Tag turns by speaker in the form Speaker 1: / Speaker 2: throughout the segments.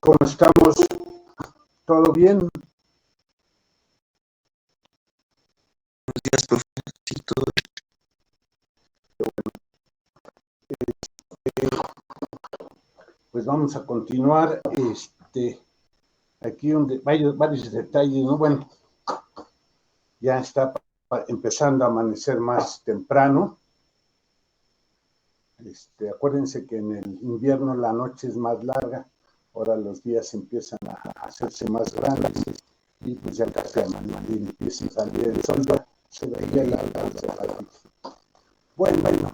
Speaker 1: ¿Cómo estamos? ¿Todo bien?
Speaker 2: Buenos días, profe. Sí, todo
Speaker 1: Pues vamos a continuar. Aquí donde varios detalles, ¿no? Bueno, ya está empezando a amanecer más temprano. Acuérdense que en el invierno la noche es más larga, ahora los días empiezan a hacerse más grandes y pues ya casi empieza a salir el sol, ya se veía la Bueno,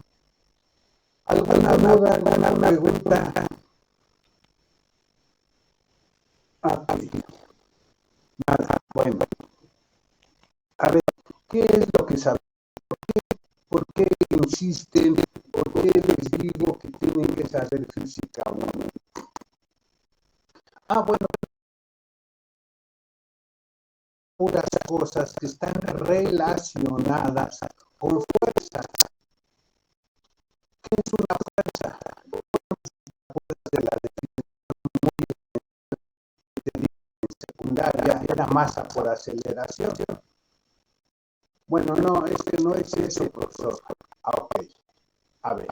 Speaker 1: ¿alguna duda, alguna pregunta? Nada, bueno. A ver, ¿qué es lo que saben? ¿Por qué insisten? ¿Por qué les digo que tienen que saber física uno? Bueno, puras cosas que están relacionadas con fuerzas. ¿Qué es una fuerza? De la definición secundaria era masa por aceleración. Bueno, no, es que no es eso, profesor. Ok. A ver,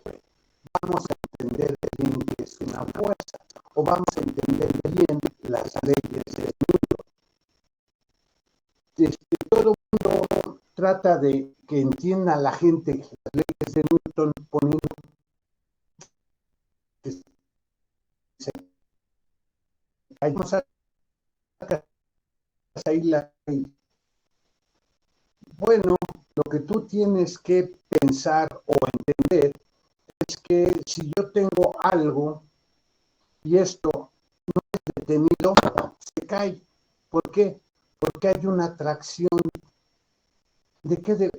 Speaker 1: vamos a entender bien qué es una fuerza, o vamos a entender bien las leyes de Newton. Todo el mundo trata de que entienda la gente las leyes de Newton poniendo ahí la ley. Bueno, lo que tú tienes que pensar o entender es que si yo tengo algo y esto no es detenido, se cae. ¿Por qué? Porque hay una atracción. Entonces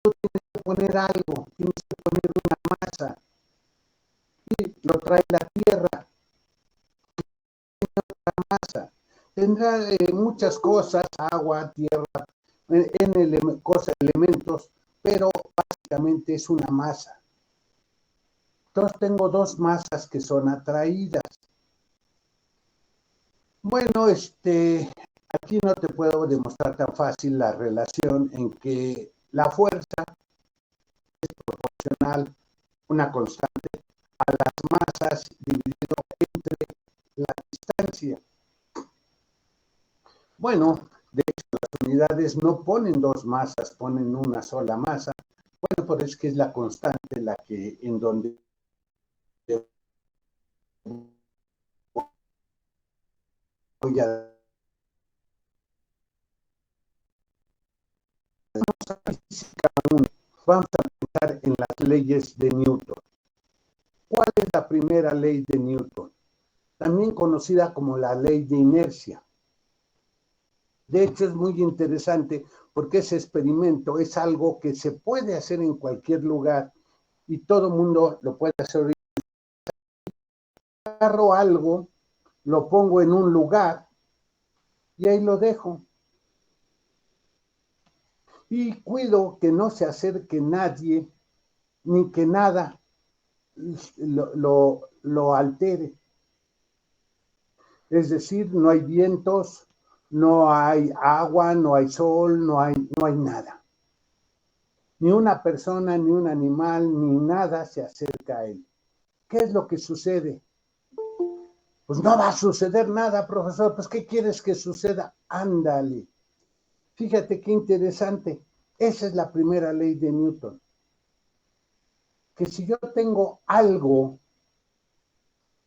Speaker 1: tú tienes que poner algo, tienes que poner una masa y lo trae la tierra, la masa. Tendrá muchas cosas, agua, tierra, elementos, pero básicamente es una masa. Entonces tengo dos masas que son atraídas. Bueno, aquí no te puedo demostrar tan fácil la relación en que la fuerza es proporcional, una constante, a las masas dividido entre la distancia. Bueno, de hecho las unidades no ponen dos masas, ponen una sola masa. Bueno, por eso es que es la constante la que en donde voy a vamos a pensar en las leyes de Newton. ¿Cuál es la primera ley de Newton? También conocida como la ley de inercia. De hecho, es muy interesante porque ese experimento es algo que se puede hacer en cualquier lugar y todo el mundo lo puede hacer. Agarro algo, lo pongo en un lugar y ahí lo dejo. Y cuido que no se acerque nadie ni que nada lo altere. Es decir, no hay vientos, no hay agua, no hay sol, no hay nada. Ni una persona, ni un animal, ni nada se acerca a él. ¿Qué es lo que sucede? Pues no va a suceder nada, profesor. Pues, ¿qué quieres que suceda? Ándale. Fíjate qué interesante. Esa es la primera ley de Newton. Que si yo tengo algo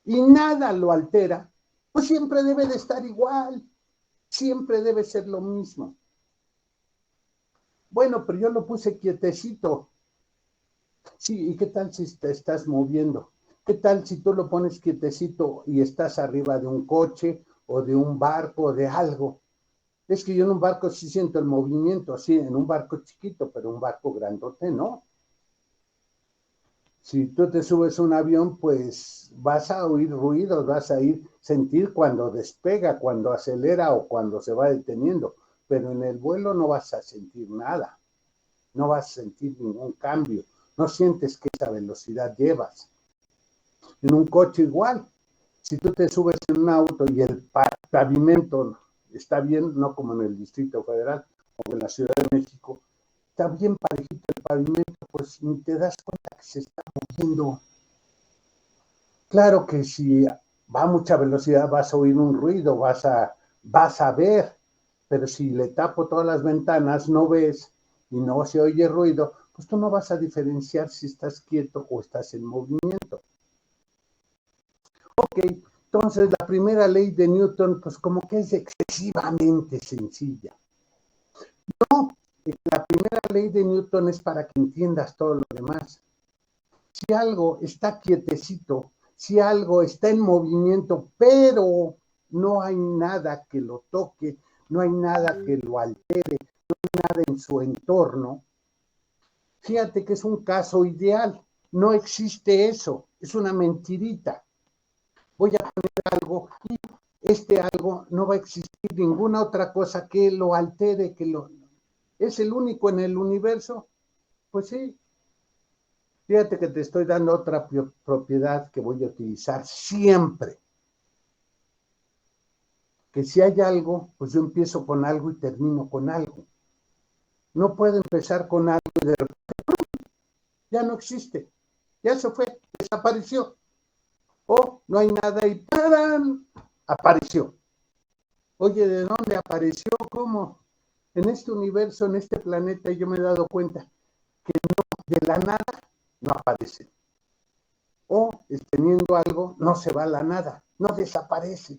Speaker 1: y nada lo altera, pues siempre debe de estar igual. Siempre debe ser lo mismo. Bueno, pero yo lo puse quietecito. Sí, ¿y qué tal si te estás moviendo? ¿Qué tal si tú lo pones quietecito y estás arriba de un coche o de un barco o de algo? Es que yo en un barco sí siento el movimiento, sí, en un barco chiquito, pero un barco grandote, ¿no? Si tú te subes a un avión, pues vas a oír ruidos, vas a sentir cuando despega, cuando acelera o cuando se va deteniendo, pero en el vuelo no vas a sentir nada, no vas a sentir ningún cambio, no sientes que esa velocidad llevas. En un coche igual, Si tú te subes en un auto y el pavimento está bien, no como en el Distrito Federal o en la Ciudad de México, está bien parejito el pavimento, pues ni te das cuenta que se está moviendo. Claro que si va a mucha velocidad vas a oír un ruido, vas a ver, pero si le tapo todas las ventanas, no ves y no se oye ruido, pues tú no vas a diferenciar si estás quieto o estás en movimiento. Ok, entonces la primera ley de Newton, pues como que es excesivamente sencilla. No, la primera ley de Newton es para que entiendas todo lo demás. Si algo está quietecito, si algo está en movimiento, pero no hay nada que lo toque, no hay nada que lo altere, no hay nada en su entorno, fíjate que es un caso ideal. No existe eso, es una mentirita. Voy a poner algo y este algo no va a existir ninguna otra cosa que lo altere, que lo... ¿Es el único en el universo? Pues sí. Fíjate que te estoy dando otra propiedad que voy a utilizar siempre. Que si hay algo, pues yo empiezo con algo y termino con algo. No puedo empezar con algo y de repente ya no existe. Ya se fue, desapareció. O no hay nada y ¡tarán! Apareció. Oye, ¿de dónde apareció? ¿Cómo? En este universo, en este planeta, yo me he dado cuenta que no, de la nada no aparece. O teniendo algo, no se va a la nada, no desaparece.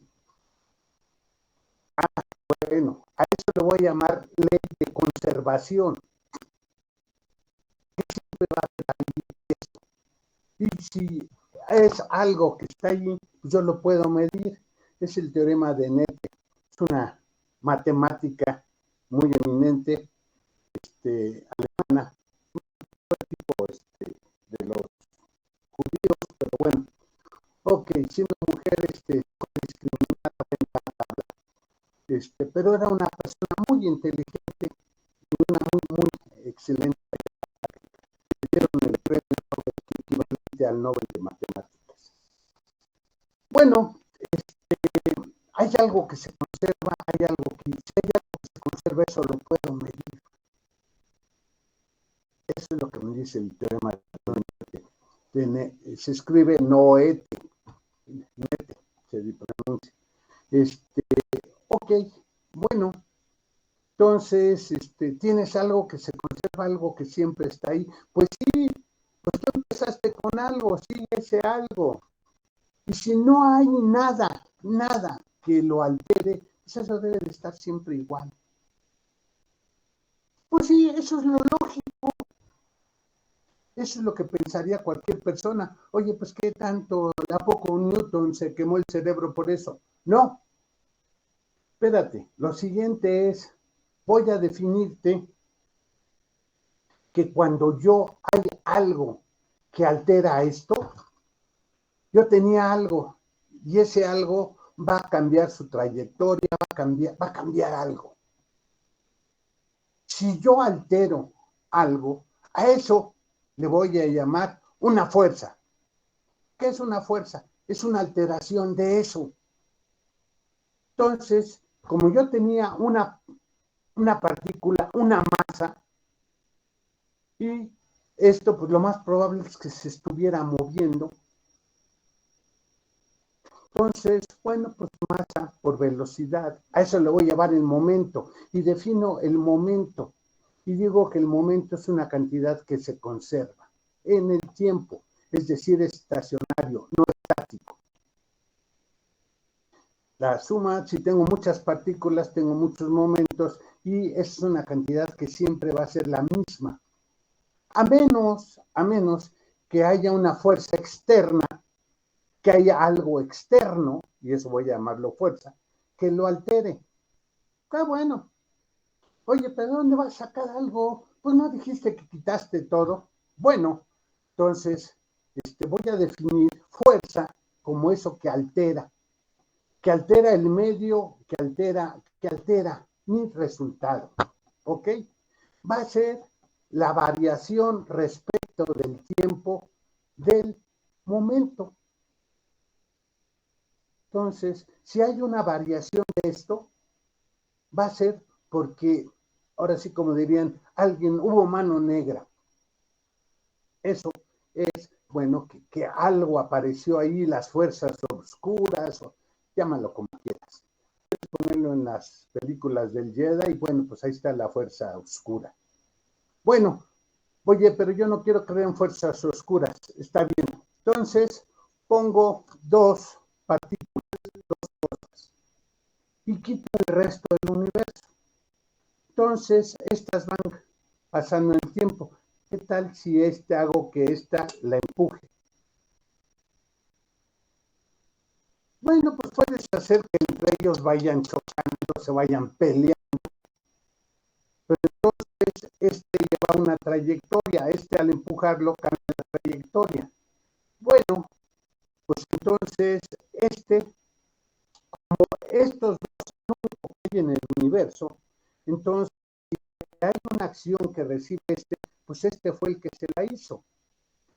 Speaker 1: Ah, bueno, a eso le voy a llamar ley de conservación. Que siempre va a haber. Y si es algo que está allí, pues yo lo puedo medir. Es el teorema de Nete. Es una matemática muy eminente, alemana, tipo de los judíos, pero bueno, ok, siendo mujer, fue discriminada en la tabla, pero era una persona muy inteligente y una muy excelente. Le dieron el premio Nobel equivalente al Nobel de Matemáticas. Bueno, hay algo que se conserva, hay algo que, si hay algo que se conserva, eso lo puedo medir. Eso es lo que me dice el teorema de se escribe Noete, Nete, se pronuncia. Ok, bueno, entonces, tienes algo que se conserva, algo que siempre está ahí. Pues sí, pues tú empezaste con algo, sigue ese algo. Y si no hay nada que lo altere, pues eso debe de estar siempre igual. Pues sí, eso es lo lógico. Eso es lo que pensaría cualquier persona. Oye, pues qué tanto, ¿a poco Newton se quemó el cerebro por eso? No, espérate, lo siguiente es, voy a definirte que cuando yo hay algo que altera esto, yo tenía algo y ese algo va a cambiar su trayectoria, va a cambiar algo. Si yo altero algo, a eso le voy a llamar una fuerza. ¿Qué es una fuerza? Es una alteración de eso. Entonces, como yo tenía una partícula, una masa, y esto, pues lo más probable es que se estuviera moviendo. Entonces, bueno, pues masa por velocidad. A eso le voy a llevar el momento. Y defino el momento. Y digo que el momento es una cantidad que se conserva en el tiempo. Es decir, estacionario, no estático. La suma, si tengo muchas partículas, tengo muchos momentos. Y es una cantidad que siempre va a ser la misma. A menos que haya una fuerza externa, que haya algo externo, y eso voy a llamarlo fuerza, que lo altere. Qué bueno. Oye, ¿pero dónde vas a sacar algo? Pues no dijiste que quitaste todo. Bueno, entonces voy a definir fuerza como eso que altera el medio, que altera mi resultado. ¿Ok? Va a ser la variación respecto del tiempo del momento. Entonces, si hay una variación de esto, va a ser porque, ahora sí como dirían, hubo mano negra. Eso es, bueno, que algo apareció ahí, las fuerzas oscuras, o llámalo como quieras. Puedes ponerlo en las películas del Jedi y bueno, pues ahí está la fuerza oscura. Bueno, oye, pero yo no quiero creer en fuerzas oscuras. Está bien. Entonces, pongo dos partículas, dos cosas, y quito el resto del universo. Entonces, estas van pasando en el tiempo. ¿Qué tal si hago que esta la empuje? Bueno, pues puedes hacer que entre ellos vayan chocando, se vayan peleando, pero entonces lleva una trayectoria, al empujarlo cambia la trayectoria. Bueno, pues entonces como estos dos son que hay en el universo, entonces si hay una acción que recibe pues fue el que se la hizo.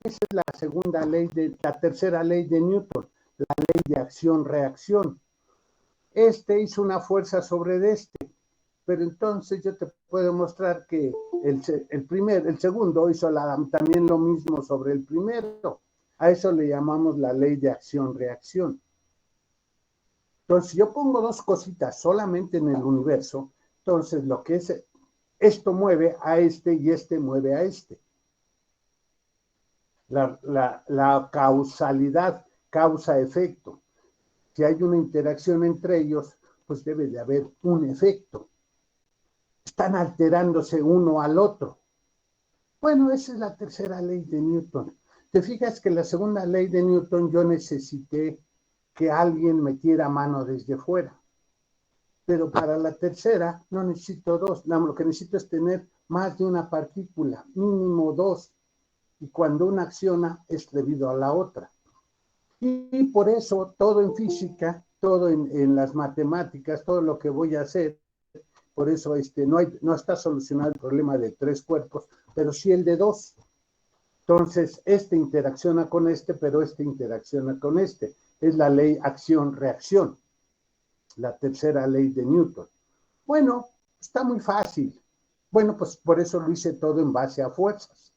Speaker 1: Esa es la tercera ley de Newton, la ley de acción-reacción. Hizo una fuerza sobre pero entonces yo te puedo mostrar que el segundo hizo también lo mismo sobre el primero. A eso le llamamos la ley de acción-reacción. Entonces, si yo pongo dos cositas solamente en el universo, entonces lo que es, esto mueve a y mueve a La causalidad, causa-efecto. Si hay una interacción entre ellos, pues debe de haber un efecto. Están alterándose uno al otro. Bueno, esa es la tercera ley de Newton. Te fijas que la segunda ley de Newton yo necesité que alguien metiera mano desde fuera. Pero para la tercera no necesito dos. Lo que necesito es tener más de una partícula, mínimo dos. Y cuando una acciona es debido a la otra. Y por eso todo en física, todo en las matemáticas, todo lo que voy a hacer, por eso no está solucionado el problema de tres cuerpos, pero sí el de dos. Entonces, interacciona con pero interacciona con Es la ley acción-reacción, la tercera ley de Newton. Bueno, está muy fácil. Bueno, pues por eso lo hice todo en base a fuerzas.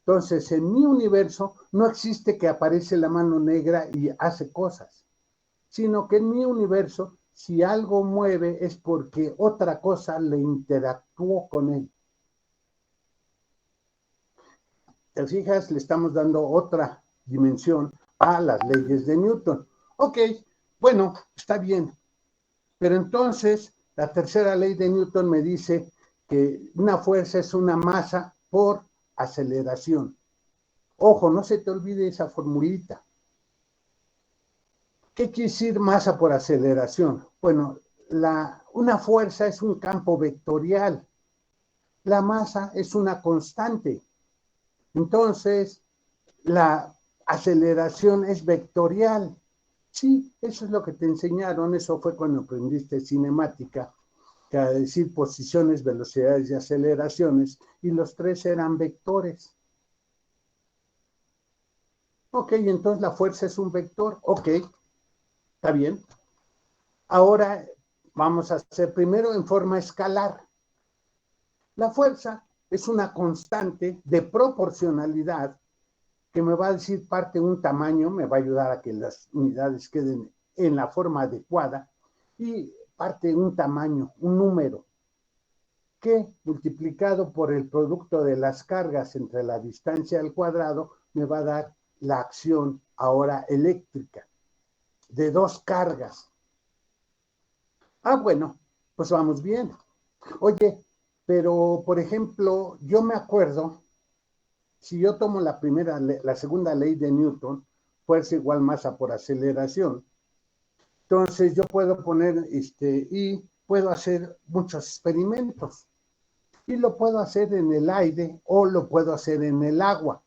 Speaker 1: Entonces, en mi universo no existe que aparece la mano negra y hace cosas, sino que en mi universo, si algo mueve es porque otra cosa le interactuó con él. ¿Te fijas? Le estamos dando otra dimensión a las leyes de Newton. Ok, bueno, está bien. Pero entonces, la tercera ley de Newton me dice que una fuerza es una masa por aceleración. Ojo, no se te olvide esa formulita. ¿Qué quiere decir masa por aceleración? Bueno, una fuerza es un campo vectorial. La masa es una constante. Entonces, la aceleración es vectorial. Sí, eso es lo que te enseñaron. Eso fue cuando aprendiste cinemática, que a decir posiciones, velocidades y aceleraciones, y los tres eran vectores. Ok, entonces la fuerza es un vector. Ok, está bien. Ahora vamos a hacer primero en forma escalar. La fuerza es una constante de proporcionalidad que me va a decir parte un tamaño, me va a ayudar a que las unidades queden en la forma adecuada, y parte un tamaño, un número, que multiplicado por el producto de las cargas entre la distancia al cuadrado me va a dar la acción ahora eléctrica de dos cargas. Bueno, pues vamos bien. Oye, pero por ejemplo, yo me acuerdo, si yo tomo la segunda ley de Newton, fuerza igual masa por aceleración, entonces yo puedo poner y puedo hacer muchos experimentos. Y lo puedo hacer en el aire o lo puedo hacer en el agua.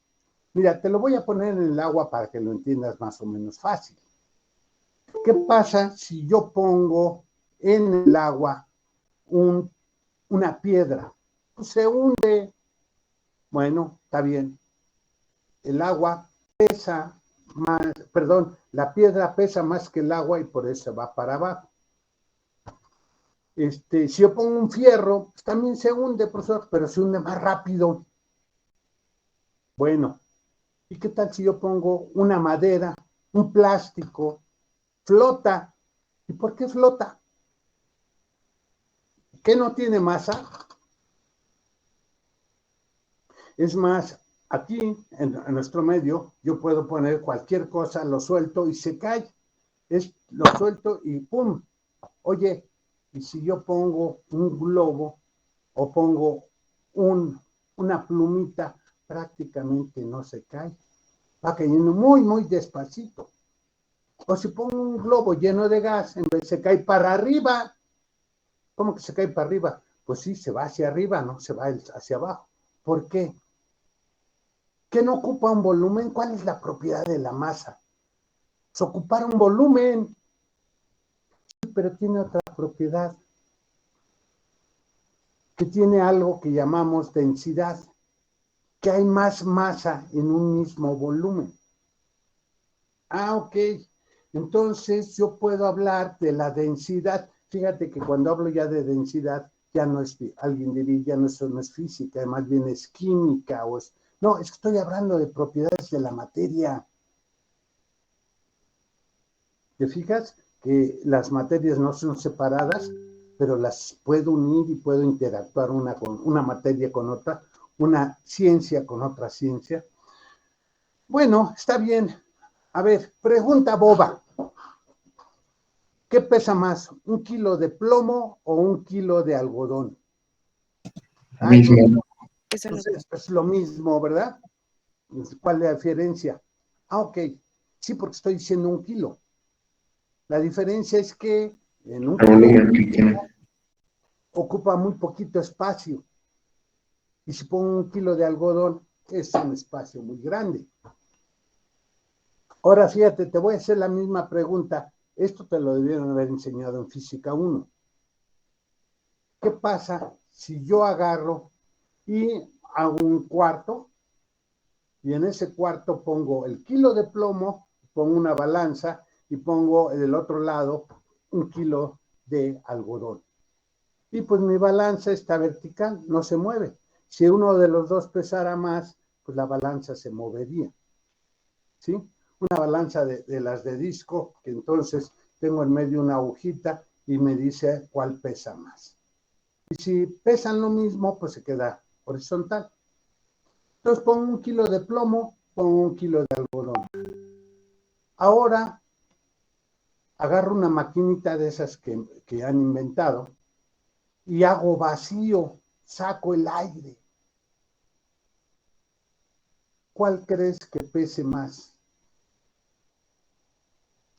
Speaker 1: Mira, te lo voy a poner en el agua para que lo entiendas más o menos fácil. ¿Qué pasa si yo pongo en el agua una piedra? Pues se hunde. Bueno, está bien. El agua pesa la piedra pesa más que el agua y por eso va para abajo. Si yo pongo un fierro, pues también se hunde, profesor, pero se hunde más rápido. Bueno, ¿y qué tal si yo pongo una madera, un plástico? Flota. ¿Y por qué flota? ¿Qué no tiene masa? Es más, aquí en nuestro medio, yo puedo poner cualquier cosa, lo suelto y se cae. Lo suelto y ¡pum! Oye, y si yo pongo un globo o pongo una plumita, prácticamente no se cae. Va cayendo muy, muy despacito. O si pongo un globo lleno de gas, en vez se cae para arriba. ¿Cómo que se cae para arriba? Pues sí, se va hacia arriba, no se va hacia abajo. ¿Por qué? ¿Qué no ocupa un volumen? ¿Cuál es la propiedad de la masa? Es ocupar un volumen, pero tiene otra propiedad, que tiene algo que llamamos densidad, que hay más masa en un mismo volumen. Ok. Entonces yo puedo hablar de la densidad. Fíjate que cuando hablo ya de densidad, ya no es, alguien diría, ya no es física, más bien es química. No, es que estoy hablando de propiedades de la materia. ¿Te fijas? Que las materias no son separadas, pero las puedo unir y puedo interactuar una materia con otra, una ciencia con otra ciencia. Bueno, está bien. A ver, pregunta boba. ¿Qué pesa más, un kilo de plomo o un kilo de algodón?
Speaker 2: Mismo.
Speaker 1: Entonces, es lo mismo, ¿verdad? ¿Cuál es la diferencia? Ok, sí, porque estoy diciendo un kilo. La diferencia es que en un kilo ocupa muy poquito espacio. Y si pongo un kilo de algodón, es un espacio muy grande. Ahora fíjate, te voy a hacer la misma pregunta. Esto te lo debieron haber enseñado en Física 1. ¿Qué pasa si yo agarro y hago un cuarto y en ese cuarto pongo el kilo de plomo, pongo una balanza y pongo del otro lado un kilo de algodón? Y pues mi balanza está vertical, no se mueve. Si uno de los dos pesara más, pues la balanza se movería. ¿Sí? Una balanza de las de disco, que entonces tengo en medio una agujita y me dice cuál pesa más. Y si pesan lo mismo, pues se queda horizontal. Entonces pongo un kilo de plomo, pongo un kilo de algodón. Ahora agarro una maquinita de esas que han inventado y hago vacío, saco el aire. ¿Cuál crees que pese más?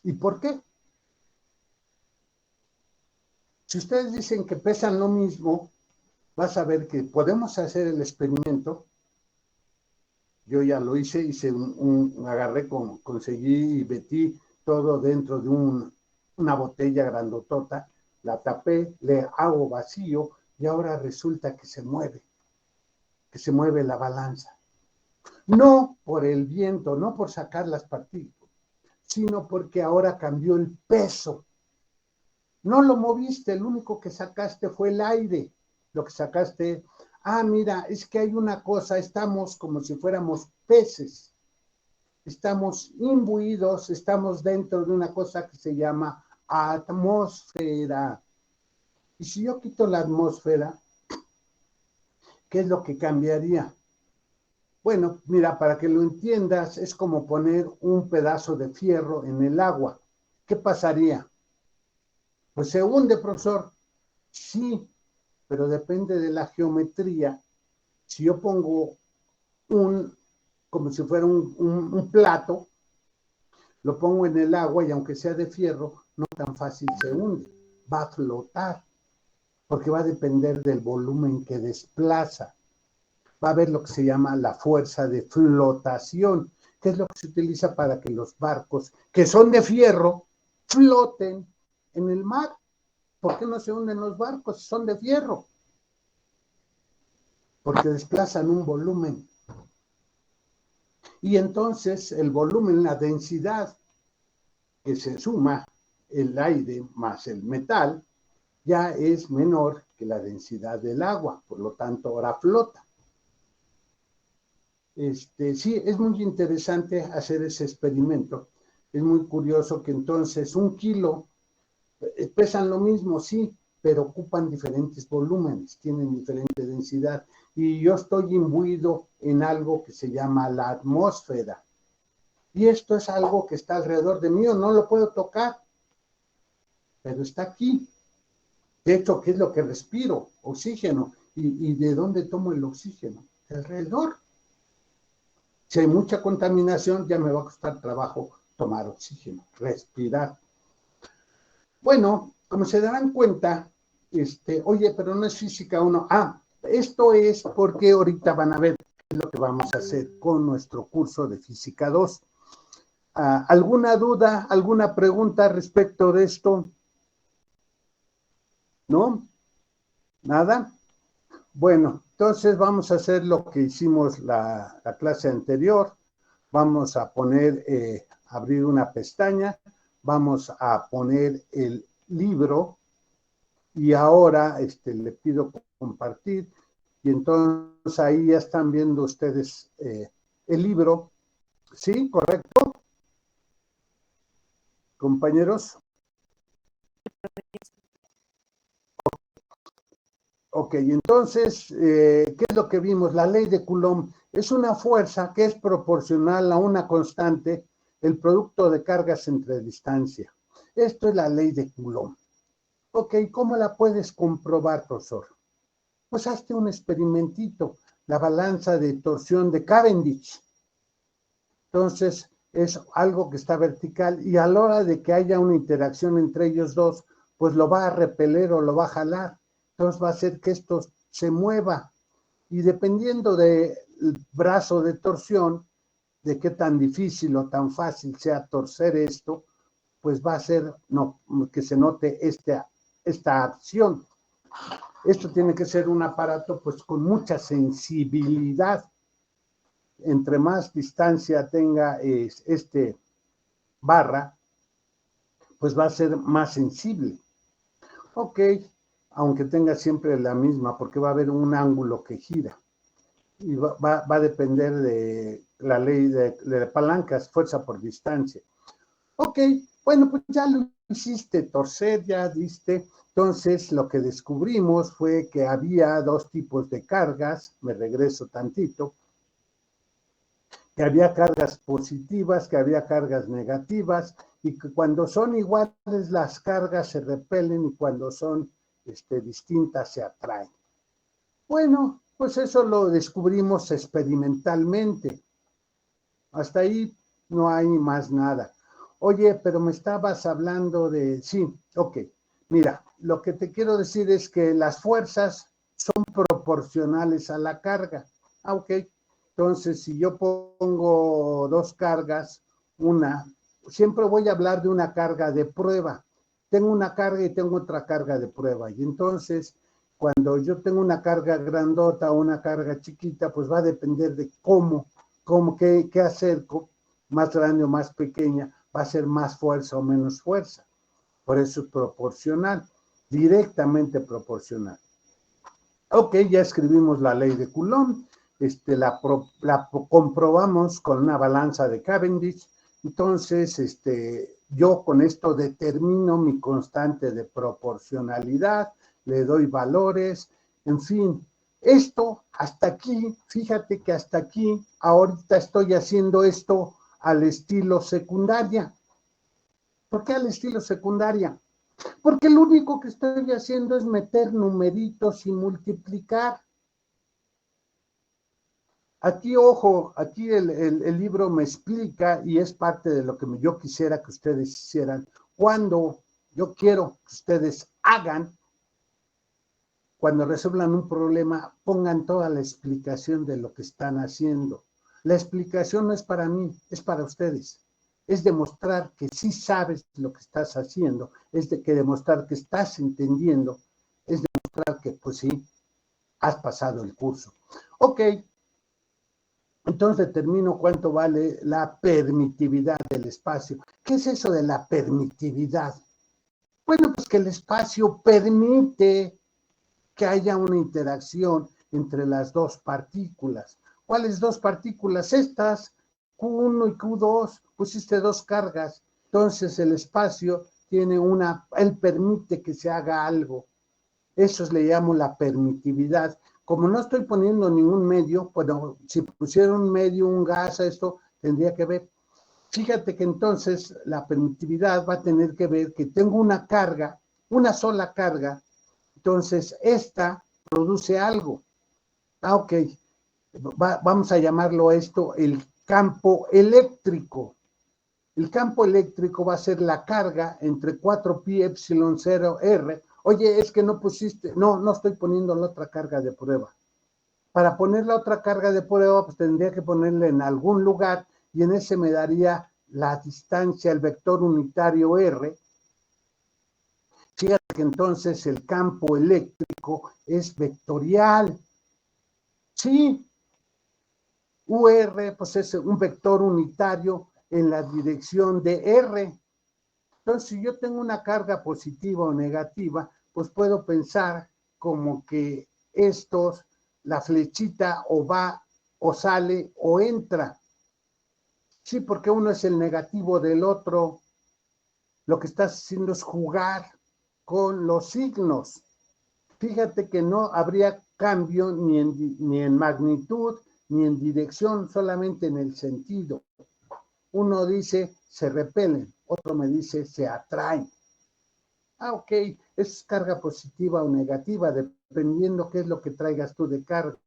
Speaker 1: ¿Y por qué? Si ustedes dicen que pesan lo mismo, vas a ver que podemos hacer el experimento. Yo ya lo hice, agarré, conseguí y metí todo dentro de una botella grandotota, la tapé, le hago vacío y ahora resulta que se mueve la balanza. No por el viento, no por sacar las partículas, sino porque ahora cambió el peso. No lo moviste, el único que sacaste fue el aire. Lo que sacaste, mira, es que hay una cosa, estamos como si fuéramos peces. Estamos imbuidos, estamos dentro de una cosa que se llama atmósfera. Y si yo quito la atmósfera, ¿qué es lo que cambiaría? Bueno, mira, para que lo entiendas, es como poner un pedazo de fierro en el agua. ¿Qué pasaría? Pues se hunde, profesor. Sí, pero depende de la geometría. Si yo pongo como si fuera un plato, lo pongo en el agua y aunque sea de fierro, no tan fácil se hunde. Va a flotar, porque va a depender del volumen que desplaza. Va a haber lo que se llama la fuerza de flotación, que es lo que se utiliza para que los barcos, que son de fierro, floten en el mar. ¿Por qué no se hunden los barcos? Son de fierro. Porque desplazan un volumen. Y entonces el volumen, la densidad que se suma el aire más el metal, ya es menor que la densidad del agua, por lo tanto ahora flota. Sí, es muy interesante hacer ese experimento. Es muy curioso que entonces 1 kilo pesan lo mismo, sí, pero ocupan diferentes volúmenes, tienen diferente densidad. Y yo estoy imbuido en algo que se llama la atmósfera. Y esto es algo que está alrededor de mí, o no lo puedo tocar, pero está aquí. De hecho, ¿qué es lo que respiro? Oxígeno. ¿Y de dónde tomo el oxígeno? De alrededor. Si hay mucha contaminación, ya me va a costar trabajo tomar oxígeno, respirar. Bueno, como se darán cuenta, oye, pero no es física 1. Esto es porque ahorita van a ver qué es lo que vamos a hacer con nuestro curso de física 2. ¿Alguna duda, alguna pregunta respecto de esto? ¿No? ¿Nada? Bueno, entonces vamos a hacer lo que hicimos la clase anterior. Vamos a poner, abrir una pestaña, vamos a poner el libro y ahora le pido compartir y entonces ahí ya están viendo ustedes el libro. ¿Sí? ¿Correcto? Compañeros. Ok, entonces, ¿qué es lo que vimos? La ley de Coulomb es una fuerza que es proporcional a una constante, el producto de cargas entre distancia. Esto es la ley de Coulomb. Ok, ¿cómo la puedes comprobar, profesor? Pues hazte un experimentito, la balanza de torsión de Cavendish. Entonces, es algo que está vertical y a la hora de que haya una interacción entre ellos dos, pues lo va a repeler o lo va a jalar. Entonces va a hacer que esto se mueva. Y dependiendo del brazo de torsión, de qué tan difícil o tan fácil sea torcer esto, pues va a ser que se note esta acción. Esto tiene que ser un aparato pues con mucha sensibilidad. Entre más distancia tenga barra, pues va a ser más sensible. Ok, aunque tenga siempre la misma, porque va a haber un ángulo que gira. Y va a depender de la ley de palancas, fuerza por distancia. Ok, bueno, pues ya lo hiciste torcer, ya diste. Entonces, lo que descubrimos fue que había 2 tipos de cargas. Me regreso tantito. Que había cargas positivas, que había cargas negativas, y que cuando son iguales las cargas se repelen y cuando son distintas se atraen. Bueno, pues eso lo descubrimos experimentalmente. Hasta ahí no hay más nada. Oye, pero me estabas hablando de... Sí, ok. Mira, lo que te quiero decir es que las fuerzas son proporcionales a la carga. Ok. Entonces, si yo pongo 2 cargas, siempre voy a hablar de una carga de prueba. Tengo una carga y tengo otra carga de prueba. Y entonces, cuando yo tengo una carga grandota o una carga chiquita, pues va a depender de qué hacer, más grande o más pequeña, va a ser más fuerza o menos fuerza. Por eso es proporcional, directamente proporcional. Ok, ya escribimos la ley de Coulomb, la comprobamos con una balanza de Cavendish. Entonces, yo con esto determino mi constante de proporcionalidad, le doy valores, en fin. Esto hasta aquí, fíjate que hasta aquí, ahorita estoy haciendo esto al estilo secundaria. ¿Por qué al estilo secundaria? Porque lo único que estoy haciendo es meter numeritos y multiplicar. Aquí, ojo, aquí el libro me explica y es parte de lo que yo quisiera que ustedes hicieran. Cuando yo quiero que ustedes hagan, cuando resuelvan un problema, pongan toda la explicación de lo que están haciendo. La explicación no es para mí, es para ustedes. Es demostrar que sí sabes lo que estás haciendo, es demostrar que estás entendiendo, es demostrar que pues sí, has pasado el curso. Ok, Entonces determino cuánto vale la permitividad del espacio. ¿Qué es eso de la permitividad? Bueno, pues que el espacio permite que haya una interacción entre las dos partículas. ¿Cuáles dos partículas? Estas, Q1 y Q2, pusiste dos cargas. Entonces el espacio tiene él permite que se haga algo. Eso le llamo la permitividad. Como no estoy poniendo ningún medio, bueno, si pusiera un medio, un gas, esto tendría que ver. Fíjate que entonces la permitividad va a tener que ver que tengo una carga, una sola carga, entonces esta produce algo. Ok, vamos a llamarlo esto el campo eléctrico. El campo eléctrico va a ser la carga entre 4pi epsilon 0 r. Oye, es que no pusiste, no estoy poniendo la otra carga de prueba. Para poner la otra carga de prueba, pues tendría que ponerla en algún lugar y en ese me daría la distancia, el vector unitario r. Fíjate que entonces el campo eléctrico es vectorial. Sí, UR pues es un vector unitario en la dirección de R. Entonces, si yo tengo una carga positiva o negativa, pues puedo pensar como que la flechita o va o sale o entra. Sí, porque uno es el negativo del otro. Lo que estás haciendo es jugar con los signos. Fíjate que no habría cambio ni en magnitud ni en dirección, solamente en el sentido. Uno dice se repelen, otro me dice se atraen. Ok, es carga positiva o negativa, dependiendo qué es lo que traigas tú de carga.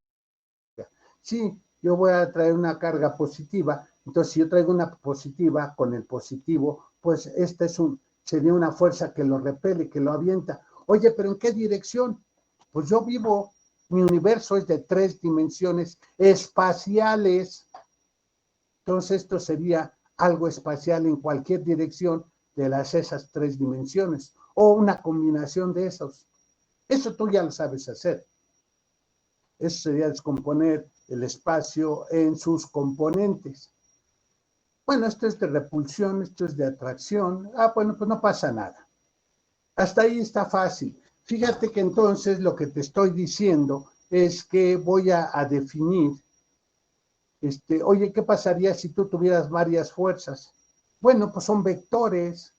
Speaker 1: Sí, yo voy a traer una carga positiva, entonces si yo traigo una positiva con el positivo, pues esta sería una fuerza que lo repele, que lo avienta. Oye, pero ¿en qué dirección? Pues yo vivo, mi universo es de 3 dimensiones espaciales. Entonces esto sería algo espacial en cualquier dirección de esas 3 dimensiones o una combinación de esos. Eso tú ya lo sabes hacer. Eso sería descomponer el espacio en sus componentes. Bueno, esto es de repulsión, esto es de atracción. Bueno, pues no pasa nada. Hasta ahí está fácil. Fíjate que entonces lo que te estoy diciendo es que voy a definir, oye, ¿qué pasaría si tú tuvieras varias fuerzas? Bueno, pues son vectores.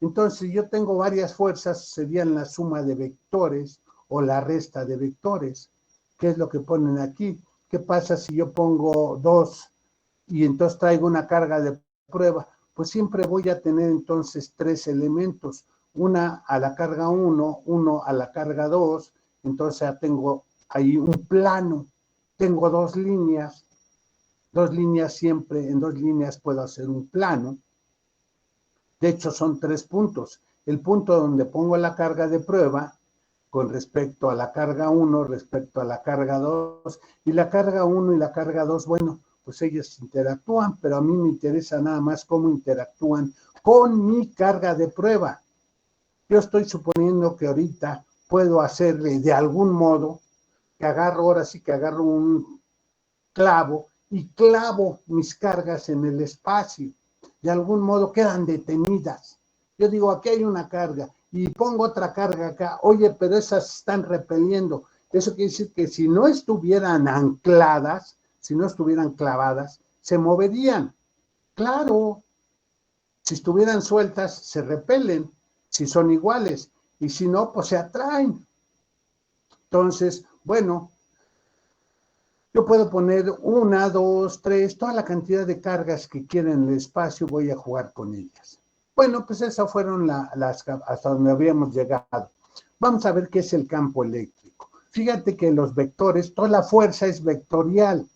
Speaker 1: Entonces, si yo tengo varias fuerzas, serían la suma de vectores o la resta de vectores. ¿Qué es lo que ponen aquí? ¿Qué pasa si yo pongo 2 y entonces traigo una carga de prueba? Pues siempre voy a tener entonces 3 elementos. Una a la carga 1, uno a la carga 2. Entonces ya tengo ahí un plano. Tengo 2 líneas. 2 líneas siempre, en 2 líneas puedo hacer un plano. De hecho, son 3 puntos. El punto donde pongo la carga de prueba con respecto a la carga 1, respecto a la carga 2, y la carga 1 y la carga 2, bueno, pues ellas interactúan, pero a mí me interesa nada más cómo interactúan con mi carga de prueba. Yo estoy suponiendo que ahorita puedo hacerle de algún modo, ahora sí que agarro un clavo y clavo mis cargas en el espacio. De algún modo quedan detenidas. Yo digo, aquí hay una carga y pongo otra carga acá. Oye, pero esas están repeliendo. Eso quiere decir que si no estuvieran ancladas, si no estuvieran clavadas, se moverían. Claro, si estuvieran sueltas, se repelen, si son iguales. Y si no, pues se atraen. Entonces, bueno, yo puedo poner 1, 2, 3, toda la cantidad de cargas que quiera en el espacio, voy a jugar con ellas. Bueno, pues esas fueron hasta donde habíamos llegado. Vamos a ver qué es el campo eléctrico. Fíjate que los vectores, toda la fuerza es vectorial.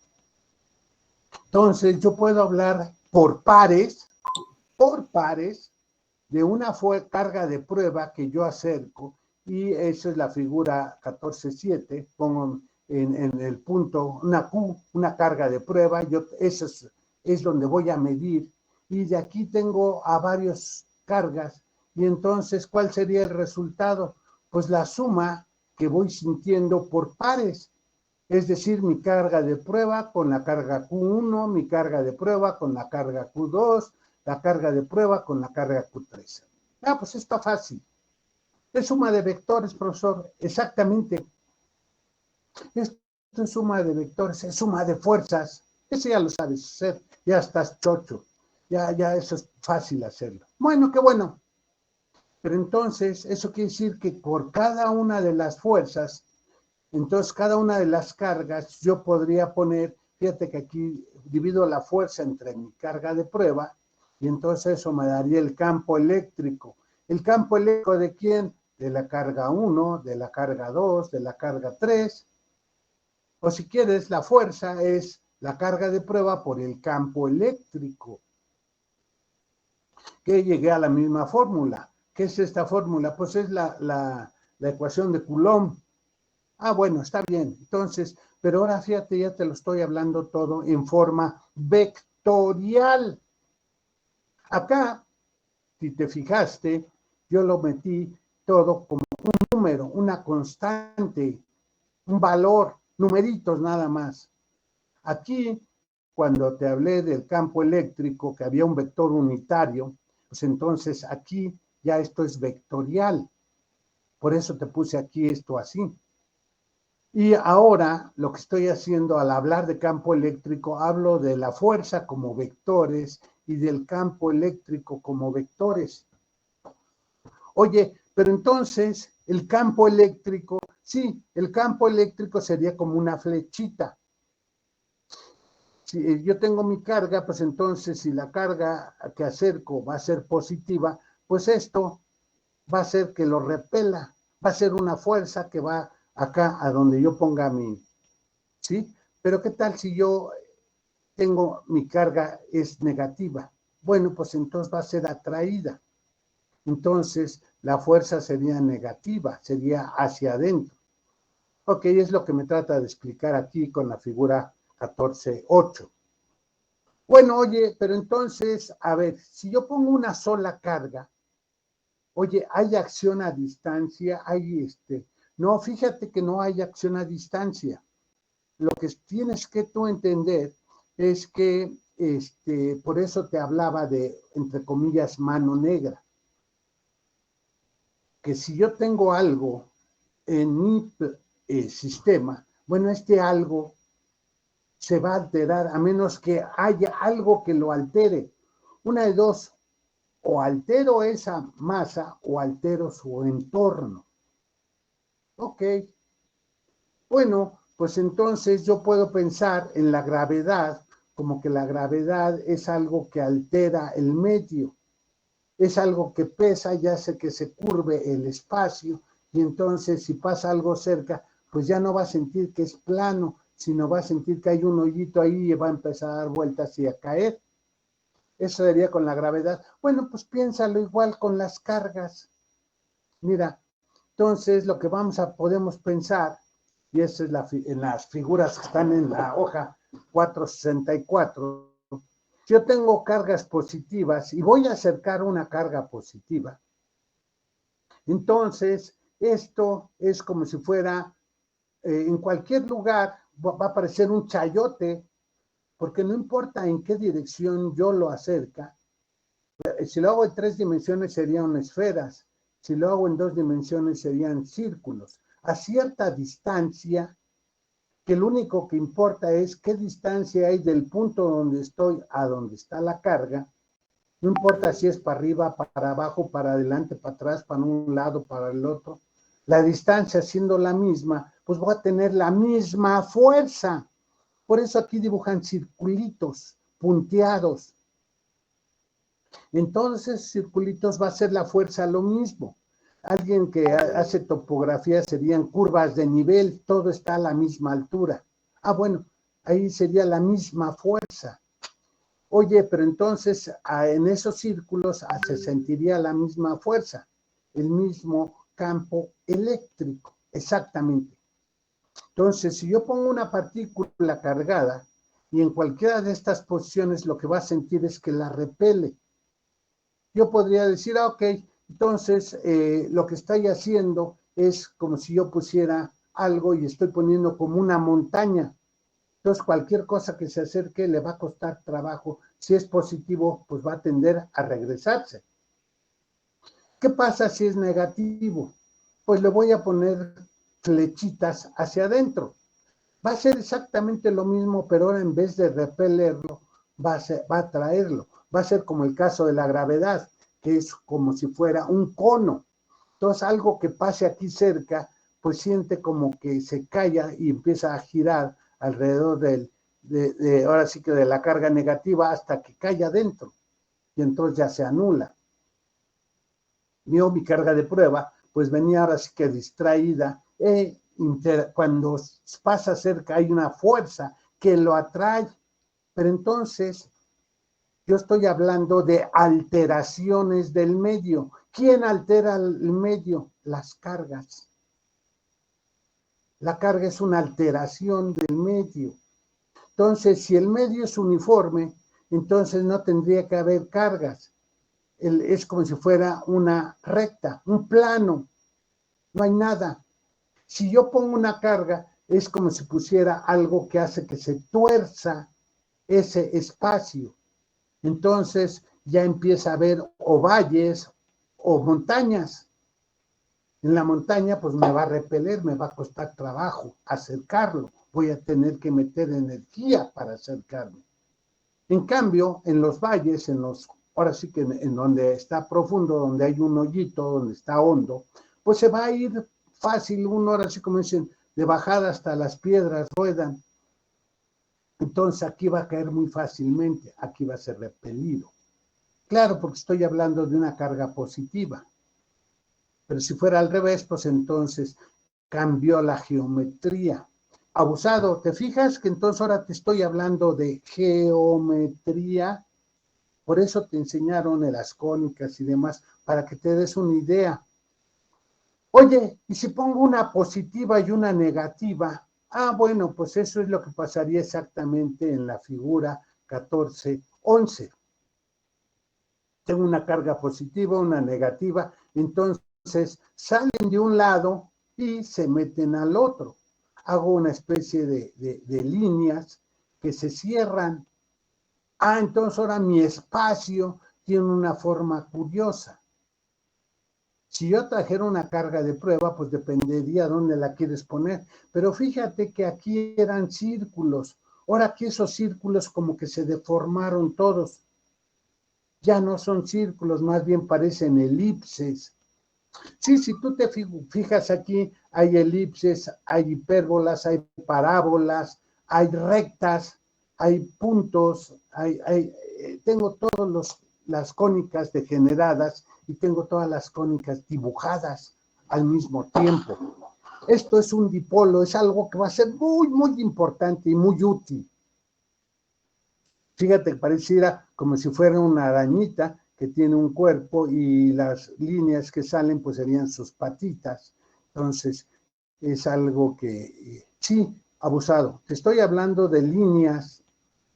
Speaker 1: Entonces yo puedo hablar por pares, de una carga de prueba que yo acerco, y esa es la figura 14.7, pongo en el punto una Q, una carga de prueba, eso es donde voy a medir, y de aquí tengo a varias cargas, y entonces, ¿cuál sería el resultado? Pues la suma que voy sintiendo por pares. Es decir, mi carga de prueba con la carga Q1, mi carga de prueba con la carga Q2, la carga de prueba con la carga Q3. Ah, pues está fácil. Es suma de vectores, profesor. Exactamente. Esto es suma de vectores, es suma de fuerzas. Eso ya lo sabes hacer. Ya estás chocho. Ya eso es fácil hacerlo. Bueno, qué bueno. Pero entonces, eso quiere decir que por cada una de las fuerzas, entonces cada una de las cargas, yo podría poner, fíjate que aquí divido la fuerza entre mi carga de prueba, y entonces eso me daría el campo eléctrico. ¿El campo eléctrico de quién? De la carga 1, de la carga 2, de la carga 3. O si quieres, la fuerza es la carga de prueba por el campo eléctrico. Que llegué a la misma fórmula. ¿Qué es esta fórmula? Pues es la ecuación de Coulomb. Ah, bueno, está bien. Entonces, pero ahora fíjate, ya te lo estoy hablando todo en forma vectorial. Acá, si te fijaste, yo lo metí todo como un número, una constante, un valor, numeritos nada más. Aquí, cuando te hablé del campo eléctrico, que había un vector unitario, pues entonces aquí ya esto es vectorial. Por eso te puse aquí esto así. Y ahora lo que estoy haciendo al hablar de campo eléctrico, hablo de la fuerza como vectores y del campo eléctrico como vectores. Oye, pero entonces el campo eléctrico, sí, el campo eléctrico sería como una flechita. Si yo tengo mi carga, pues entonces si la carga que acerco va a ser positiva, pues esto va a ser que lo repela, va a ser una fuerza que va acá a donde yo ponga mi, ¿sí? Pero ¿qué tal si yo tengo mi carga es negativa? Bueno, pues entonces va a ser atraída. Entonces la fuerza sería negativa, sería hacia adentro. Ok, es lo que me trata de explicar aquí con la figura 14.8. Bueno, oye, pero entonces, a ver, si yo pongo una sola carga, oye, ¿hay acción a distancia? No, fíjate que no hay acción a distancia. Lo que tienes que tú entender es que, por eso te hablaba de, entre comillas, mano negra. Que si yo tengo algo en mi sistema, bueno, este algo se va a alterar a menos que haya algo que lo altere. Una de dos, o altero esa masa o altero su entorno. Ok, bueno, pues entonces yo puedo pensar en la gravedad como que la gravedad es algo que altera el medio, es algo que pesa y hace que se curve el espacio, y entonces si pasa algo cerca, pues ya no va a sentir que es plano, sino va a sentir que hay un hoyito ahí y va a empezar a dar vueltas y a caer. Eso sería con la gravedad. Bueno, pues piénsalo igual con las cargas. Mira, entonces lo que podemos pensar, y eso es en las figuras que están en la hoja 464, si yo tengo cargas positivas y voy a acercar una carga positiva, entonces esto es como si fuera, en cualquier lugar va a aparecer un chayote, porque no importa en qué dirección yo lo acerca. Si lo hago en 3 dimensiones serían esferas, si lo hago en 2 dimensiones serían círculos. A cierta distancia, que lo único que importa es qué distancia hay del punto donde estoy a donde está la carga. No importa si es para arriba, para abajo, para adelante, para atrás, para un lado, para el otro. La distancia siendo la misma, pues voy a tener la misma fuerza. Por eso aquí dibujan circulitos punteados. En todos esos circulitos va a ser la fuerza lo mismo. Alguien que hace topografía serían curvas de nivel, todo está a la misma altura. Ah, bueno, ahí sería la misma fuerza. Oye, pero entonces en esos círculos se sentiría la misma fuerza, el mismo campo eléctrico, exactamente. Entonces, si yo pongo una partícula cargada y en cualquiera de estas posiciones lo que va a sentir es que la repele, yo podría decir, ok, entonces lo que estoy haciendo es como si yo pusiera algo y estoy poniendo como una montaña. Entonces, cualquier cosa que se acerque le va a costar trabajo. Si es positivo, pues va a tender a regresarse. ¿Qué pasa si es negativo? Pues le voy a poner flechitas hacia adentro. Va a ser exactamente lo mismo, pero ahora en vez de repelerlo, va a atraerlo. Va a ser como el caso de la gravedad, que es como si fuera un cono. Entonces, algo que pase aquí cerca, pues siente como que se calla y empieza a girar alrededor ahora sí que de la carga negativa hasta que cae adentro. Y entonces ya se anula. Mi carga de prueba, pues venía ahora sí que distraída. Cuando pasa cerca hay una fuerza que lo atrae. Pero entonces yo estoy hablando de alteraciones del medio. ¿Quién altera el medio? Las cargas. La carga es una alteración del medio. Entonces, si el medio es uniforme, entonces no tendría que haber cargas. Es como si fuera una recta, un plano. No hay nada. Si yo pongo una carga, es como si pusiera algo que hace que se tuerza ese espacio. Entonces ya empieza a haber o valles o montañas. En la montaña pues me va a repeler, me va a costar trabajo acercarlo. Voy a tener que meter energía para acercarme. En cambio, en los valles, ahora sí que en donde está profundo, donde hay un hoyito, donde está hondo, pues se va a ir fácil, ahora sí como dicen, de bajada hasta las piedras ruedan. Entonces aquí va a caer muy fácilmente, aquí va a ser repelido. Claro, porque estoy hablando de una carga positiva. Pero si fuera al revés, pues entonces cambió la geometría. Abusado, ¿te fijas que entonces ahora te estoy hablando de geometría? Por eso te enseñaron las cónicas y demás, para que te des una idea. Oye, ¿y si pongo una positiva y una negativa? Ah, bueno, pues eso es lo que pasaría exactamente en la figura 14-11. Tengo una carga positiva, una negativa, entonces salen de un lado y se meten al otro. Hago una especie de líneas que se cierran. Ah, entonces ahora mi espacio tiene una forma curiosa. Si yo trajera una carga de prueba, pues dependería dónde la quieres poner. Pero fíjate que aquí eran círculos. Ahora aquí esos círculos como que se deformaron todos. Ya no son círculos, más bien parecen elipses. Sí, si tú te fijas aquí, hay elipses, hay hipérbolas, hay parábolas, hay rectas, hay puntos, tengo todas las cónicas degeneradas y tengo todas las cónicas dibujadas al mismo tiempo. Esto es un dipolo, es algo que va a ser muy, muy importante y muy útil. Fíjate, pareciera como si fuera una arañita que tiene un cuerpo y las líneas que salen pues serían sus patitas. Entonces, es algo que sí, abusado. Te estoy hablando de líneas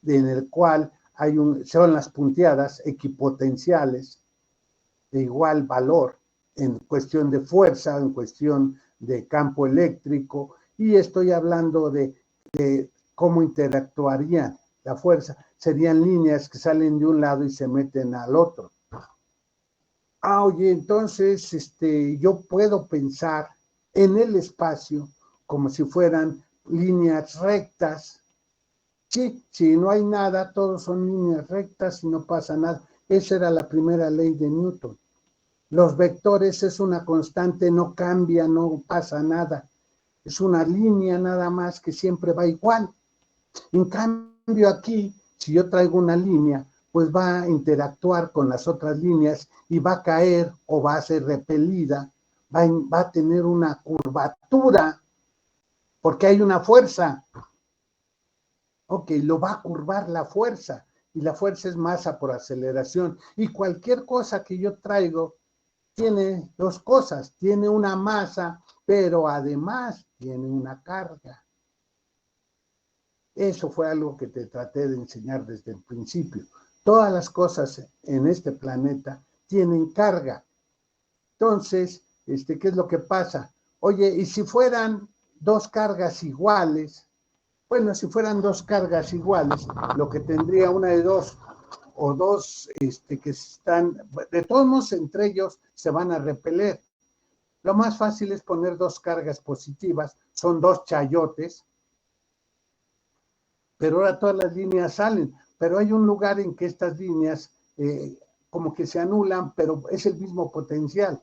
Speaker 1: en el cual son las punteadas equipotenciales de igual valor en cuestión de fuerza, en cuestión de campo eléctrico, y estoy hablando de cómo interactuarían la fuerza. Serían líneas que salen de un lado y se meten al otro. Ah, oye, entonces yo puedo pensar en el espacio como si fueran líneas rectas. Sí, si no hay nada, todos son líneas rectas y no pasa nada. Esa era la primera ley de Newton. Los vectores es una constante, no cambia, no pasa nada. Es una línea nada más que siempre va igual. En cambio aquí, si yo traigo una línea, pues va a interactuar con las otras líneas y va a caer o va a ser repelida, va a tener una curvatura, porque hay una fuerza. Ok, lo va a curvar la fuerza, y la fuerza es masa por aceleración. Y cualquier cosa que yo traigo tiene dos cosas, tiene una masa, pero además tiene una carga. Eso fue algo que te traté de enseñar desde el principio. Todas las cosas en este planeta tienen carga. Entonces, ¿qué es lo que pasa? Oye, ¿y si fueran dos cargas iguales, bueno, si fueran dos cargas iguales, lo que tendría una de dos o dos que están, de todos modos entre ellos se van a repeler. Lo más fácil es poner dos cargas positivas, son dos chayotes, pero ahora todas las líneas salen, pero hay un lugar en que estas líneas como que se anulan, pero es el mismo potencial.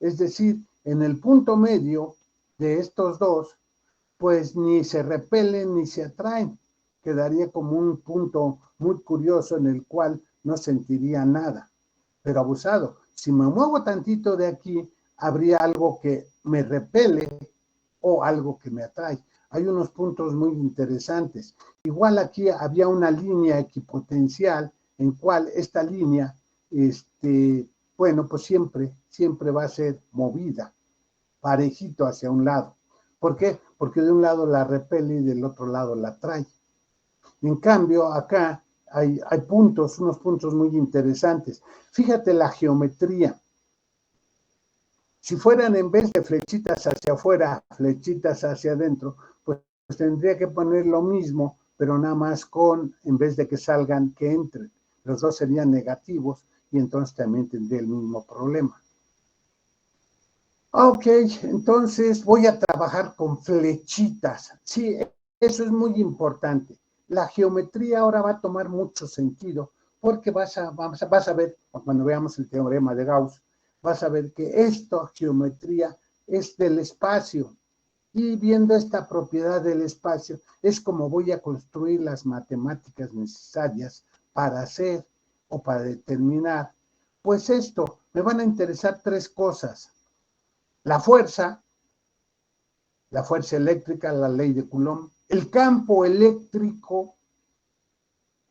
Speaker 1: Es decir, en el punto medio de estos dos, pues ni se repelen ni se atraen. Quedaría como un punto muy curioso en el cual no sentiría nada, pero abusado. Si me muevo tantito de aquí, habría algo que me repele o algo que me atrae. Hay unos puntos muy interesantes. Igual aquí había una línea equipotencial en cual esta línea, bueno, pues siempre va a ser movida, parejito hacia un lado. ¿Por qué? Porque de un lado la repele y del otro lado la atrae. En cambio, acá hay unos puntos muy interesantes. Fíjate la geometría. Si fueran en vez de flechitas hacia afuera, flechitas hacia adentro, pues tendría que poner lo mismo, pero nada más en vez de que salgan, que entren. Los dos serían negativos y entonces también tendría el mismo problema. Ok, entonces voy a trabajar con flechitas. Sí, eso es muy importante. La geometría ahora va a tomar mucho sentido porque vas a ver, cuando veamos el teorema de Gauss, vas a ver que esta geometría es del espacio. Y viendo esta propiedad del espacio, es como voy a construir las matemáticas necesarias para hacer o para determinar. Pues esto, me van a interesar tres cosas. La fuerza eléctrica, la ley de Coulomb, el campo eléctrico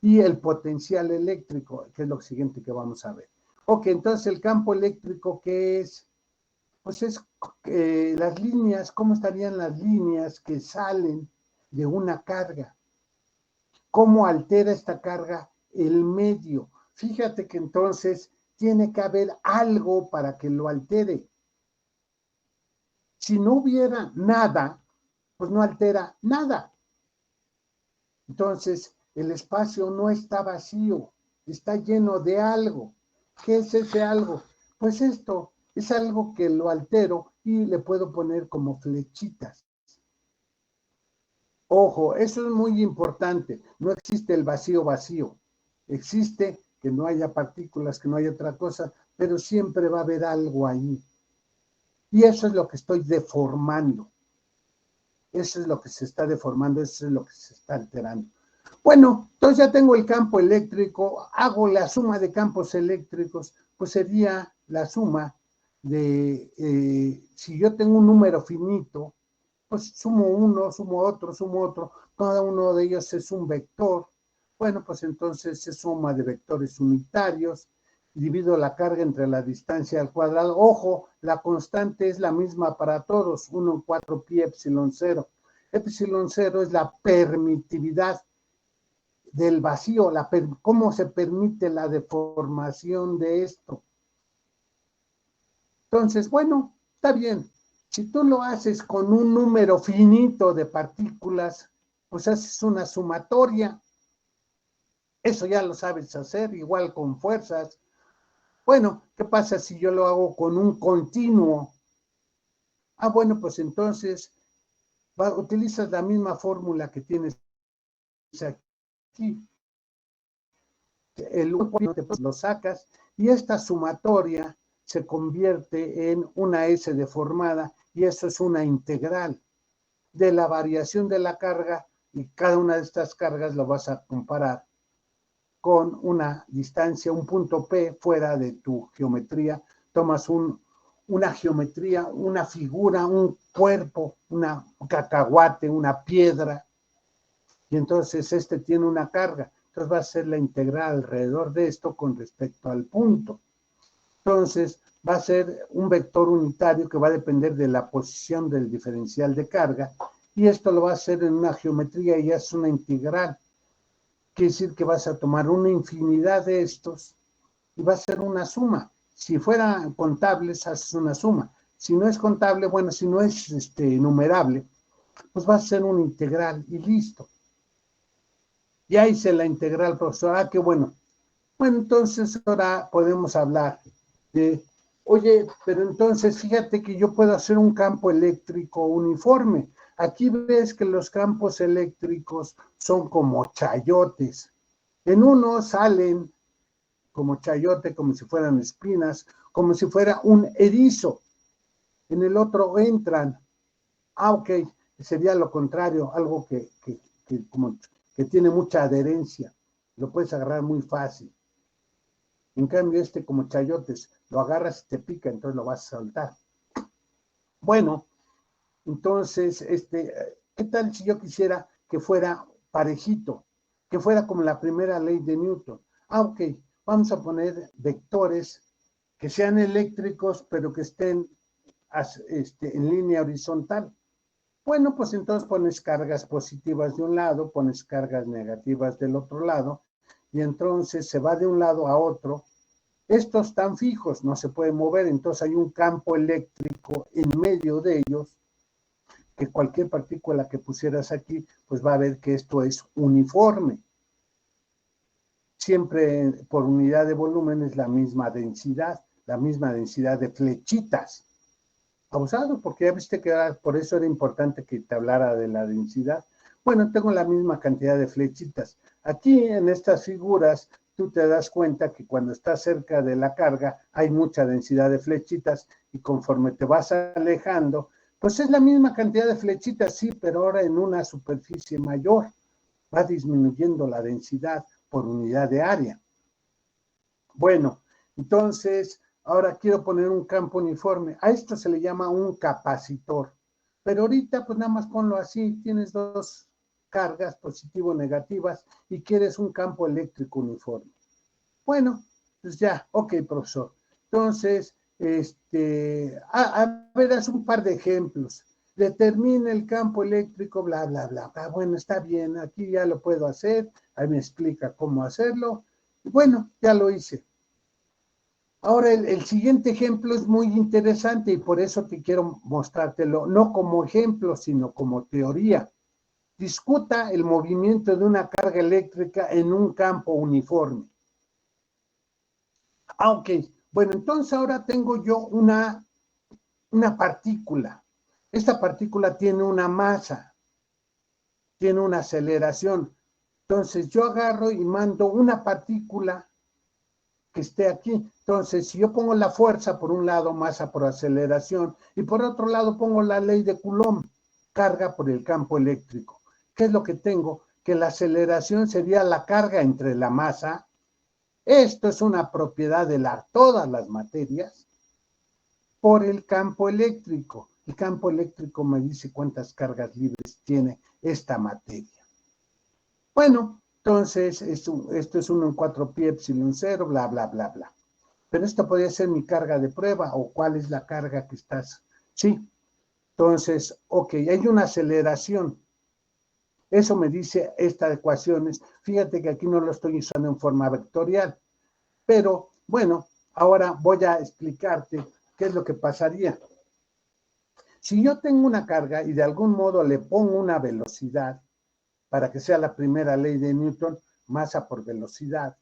Speaker 1: y el potencial eléctrico, que es lo siguiente que vamos a ver. Ok, entonces el campo eléctrico, ¿qué es? Pues es las líneas, ¿cómo estarían las líneas que salen de una carga? ¿Cómo altera esta carga el medio? Fíjate que entonces tiene que haber algo para que lo altere. Si no hubiera nada, pues no altera nada. Entonces, el espacio no está vacío, está lleno de algo. ¿Qué es ese algo? Pues esto es algo que lo altero y le puedo poner como flechitas. Ojo, eso es muy importante. No existe el vacío vacío. Existe que no haya partículas, que no haya otra cosa, pero siempre va a haber algo ahí. Y eso es lo que estoy deformando. Eso es lo que se está deformando, eso es lo que se está alterando. Bueno, entonces ya tengo el campo eléctrico, hago la suma de campos eléctricos, pues sería la suma de, si yo tengo un número finito, pues sumo uno, sumo otro, cada uno de ellos es un vector. Bueno, pues entonces se suma de vectores unitarios, divido la carga entre la distancia al cuadrado. Ojo, la constante es la misma para todos, 1 en 4 pi epsilon 0. Epsilon 0 es la permitividad del vacío, cómo se permite la deformación de esto. Entonces, bueno, está bien. Si tú lo haces con un número finito de partículas, pues haces una sumatoria. Eso ya lo sabes hacer, igual con fuerzas. Bueno, ¿qué pasa si yo lo hago con un continuo? Ah, bueno, pues entonces utilizas la misma fórmula que tienes aquí. El pues lo sacas y esta sumatoria se convierte en una S deformada y eso es una integral de la variación de la carga y cada una de estas cargas lo vas a comparar con una distancia, un punto P fuera de tu geometría, tomas una geometría, una figura, un cuerpo, un cacahuate, una piedra, y entonces tiene una carga. Entonces va a ser la integral alrededor de esto con respecto al punto. Entonces va a ser un vector unitario que va a depender de la posición del diferencial de carga y esto lo va a hacer en una geometría y es una integral. Quiere decir que vas a tomar una infinidad de estos y va a ser una suma. Si fueran contables, haces una suma. Si no es contable, bueno, si no es numerable, pues va a ser una integral y listo. Ya hice la integral, profesor. Ah, qué bueno. Bueno, entonces ahora podemos hablar de, oye, pero entonces fíjate que yo puedo hacer un campo eléctrico uniforme. Aquí ves que los campos eléctricos son como chayotes. En uno salen como chayote, como si fueran espinas, como si fuera un erizo. En el otro entran. Ah, ok, sería lo contrario, algo que tiene mucha adherencia. Lo puedes agarrar muy fácil. En cambio, como chayotes, lo agarras y te pica, entonces lo vas a soltar. Bueno, entonces, ¿qué tal si yo quisiera que fuera parejito? Que fuera como la primera ley de Newton. Ah, ok, vamos a poner vectores que sean eléctricos, pero que estén en línea horizontal. Bueno, pues entonces pones cargas positivas de un lado, pones cargas negativas del otro lado, y entonces se va de un lado a otro. Estos están fijos, no se pueden mover, entonces hay un campo eléctrico en medio de ellos, que cualquier partícula que pusieras aquí, pues va a ver que esto es uniforme. Siempre por unidad de volumen es la misma densidad de flechitas. Abusado, porque ya viste que por eso era importante que te hablara de la densidad. Bueno, tengo la misma cantidad de flechitas. Aquí en estas figuras tú te das cuenta que cuando estás cerca de la carga hay mucha densidad de flechitas y conforme te vas alejando, pues es la misma cantidad de flechitas, sí, pero ahora en una superficie mayor. Va disminuyendo la densidad por unidad de área. Bueno, entonces, ahora quiero poner un campo uniforme. A esto se le llama un capacitor. Pero ahorita, pues nada más ponlo así. Tienes dos cargas positivo negativas y quieres un campo eléctrico uniforme. Bueno, pues ya, ok, profesor. Entonces, verás un par de ejemplos. Determina el campo eléctrico, bla, bla, bla. Ah, bueno, está bien, aquí ya lo puedo hacer. Ahí me explica cómo hacerlo. Y bueno, ya lo hice. Ahora, el siguiente ejemplo es muy interesante y por eso te quiero mostrártelo, no como ejemplo, sino como teoría. Discuta el movimiento de una carga eléctrica en un campo uniforme. Ah, ok. Bueno, entonces ahora tengo yo una partícula. Esta partícula tiene una masa, tiene una aceleración. Entonces yo agarro y mando una partícula que esté aquí. Entonces, si yo pongo la fuerza por un lado, masa por aceleración, y por otro lado pongo la ley de Coulomb, carga por el campo eléctrico. ¿Qué es lo que tengo? Que la aceleración sería la carga entre la masa. Esto es una propiedad de todas las materias por el campo eléctrico. El campo eléctrico me dice cuántas cargas libres tiene esta materia. Bueno, entonces esto es 1 en 4 pi epsilon 0, bla, bla, bla, bla. Pero esto podría ser mi carga de prueba o cuál es la carga que estás. Sí, entonces, ok, hay una aceleración. Eso me dice estas ecuaciones. Fíjate que aquí no lo estoy usando en forma vectorial. Pero bueno, ahora voy a explicarte qué es lo que pasaría. Si yo tengo una carga y de algún modo le pongo una velocidad para que sea la primera ley de Newton, masa por velocidad.